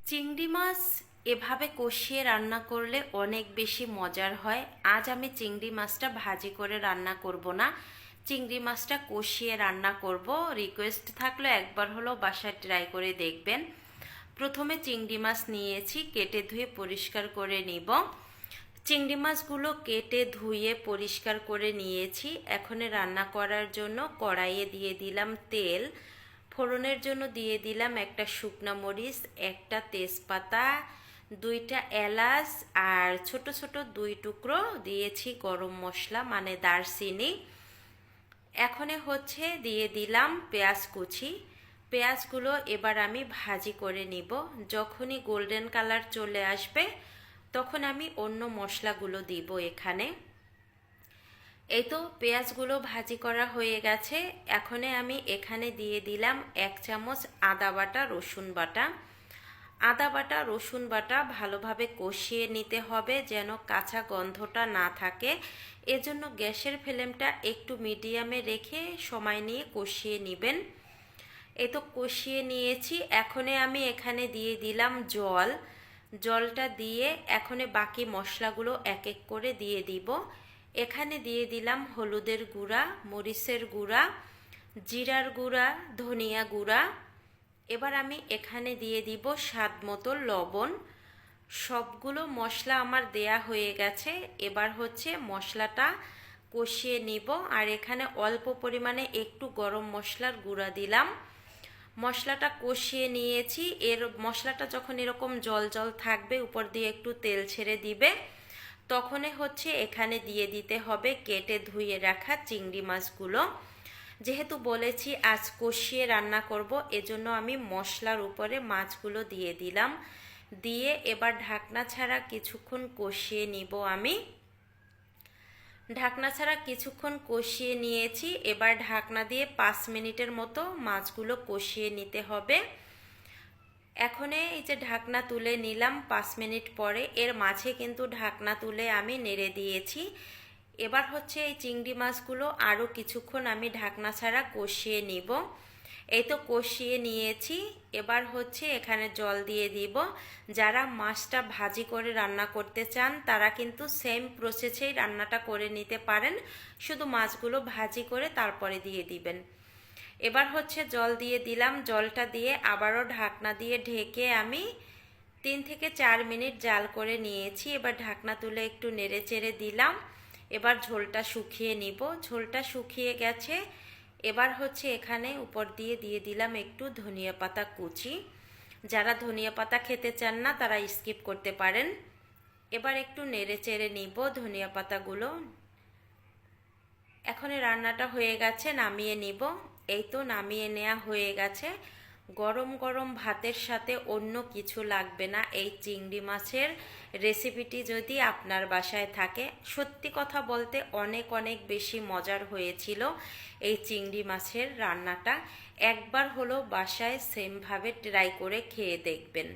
চিংড়ি মাছ এভাবে কষিয়ে রান্না করলে অনেক বেশি মজার হয়। আজ আমি চিংড়ি মাছটা ভাজি করে রান্না করব না, চিংড়ি মাছটা কষিয়ে রান্না করব। রিকোয়েস্ট থাকলো একবার হলো বাসায় ট্রাই করে দেখবেন। প্রথমে চিংড়ি মাছ নিয়েছি, কেটে ধুয়ে পরিষ্কার করে নিব। চিংড়ি মাছগুলো কেটে ধুয়ে পরিষ্কার করে নিয়েছি। এখন রান্না করার জন্য কড়াইয়ে দিয়ে দিলাম তেল। ফোড়নের জন্য দিয়ে দিলাম একটা শুকনো মরিচ, একটা তেজপাতা, দুইটা এলাচ আর ছোট ছোট দুই টুকরো দিয়েছি গরম মশলা মানে দারচিনি। এখন দিয়ে দিলাম পেঁয়াজ কুচি। পেঁয়াজগুলো এবার আমি ভাজি করে নিব। যখনই গোল্ডেন কালার চলে আসবে তখন আমি অন্য মশলাগুলো দিব এখানে। এই তো পেঁয়াজগুলো ভাজি করা হয়ে গেছে। এখন আমি এখানে দিয়ে দিলাম 1 চামচ আদা বাটা রসুন বাটা। আদা বাটা রসুন বাটা ভালোভাবে কষিয়ে নিতে হবে যেন কাঁচা গন্ধটা না থাকে। এজন্য গ্যাসের ফ্লেমটা একটু মিডিয়ামে রেখে সময় নিয়ে কষিয়ে নেবেন। এই তো কষিয়ে নিয়েছি। এখন আমি এখানে দিয়ে দিলাম জল। জলটা দিয়ে এখন বাকি মশলাগুলো এক এক করে দিয়ে দিব। এখানে দিয়ে দিলাম হলুদের গুঁড়া, মরিচের গুঁড়া, জিরার গুঁড়া, ধনিয়া গুঁড়া। এবার আমি এখানে দিয়ে দিব স্বাদ মতো লবণ। সবগুলো মশলা আমার দেয়া হয়ে গেছে। এবার মশলাটা কষিয়ে নিব। আর এখানে অল্প পরিমাণে একটু গরম মশলার গুঁড়া দিলাম। মশলাটা কষিয়ে নিয়েছি। মশলাটা যখন এরকম জল জল থাকবে, উপর দিয়ে একটু তেল ছেড়ে দিবে, তখন এখানে দিয়ে দিতে হবে কেটে ধুয়ে রাখা চিংড়ি মাছগুলো। যেহেতু বলেছি আজ কষিয়ে রান্না করব, এজন্য আমি মশলার উপরে মাছগুলো দিয়ে দিলাম। দিয়ে এবার ঢাকনা ছাড়া কিছুক্ষণ কষিয়ে নিব আমি। ঢাকনা ছাড়া কিছুক্ষণ কষিয়ে নিয়েছি। এবার ঢাকনা দিয়ে 5 মিনিটের মতো মাছগুলো কষিয়ে নিতে হবে। এখন এই যে ঢাকনা তুলে নিলাম 5 মিনিট পরে। এর মাঝে কিন্তু ঢাকনা তুলে আমি নেড়ে দিয়েছি। এবার এই চিংড়ি মাছগুলো আরও কিছুক্ষণ আমি ঢাকনা ছাড়া কষিয়ে নিব। এই তো কষিয়ে নিয়েছি। এবার এখানে জল দিয়ে দিব। যারা মাছটা ভাজি করে রান্না করতে চান তারা কিন্তু সেম প্রসেসেই রান্নাটা করে নিতে পারেন, শুধু মাছগুলো ভাজি করে তারপরে দিয়ে দিবেন। এবার জল দিয়ে দিলাম। জলটা দিয়ে আবারও ঢাকনা দিয়ে ঢেকে আমি 3 থেকে 4 মিনিট জাল করে নিয়েছি। এবার ঢাকনা তুলে একটু নেড়ে চেড়ে দিলাম। এবার ঝোলটা শুকিয়ে নিব। ঝোলটা শুকিয়ে গেছে। এবার এখানে উপর দিয়ে দিয়ে দিলাম একটু ধনিয়া পাতা কুচি। যারা ধনিয়া পাতা খেতে চান না তারা স্কিপ করতে পারেন। এবার একটু নেড়ে চেড়ে নিব ধনিয়া পাতাগুলো। এখন রান্নাটা হয়ে গেছে, নামিয়ে নিব। এই তো নামিয়ে নেওয়া হয়ে গেছে। গরম গরম ভাতের সাথে অন্য কিছু লাগবে না। এই চিংড়ি মাছের রেসিপিটি যদি আপনার বাসায় থাকে, সত্যি কথা বলতে অনেক অনেক বেশি মজার হয়েছিল এই চিংড়ি মাছের রান্নাটা। একবার হলো বাসায় সেমভাবে ট্রাই করে খেয়ে দেখবেন।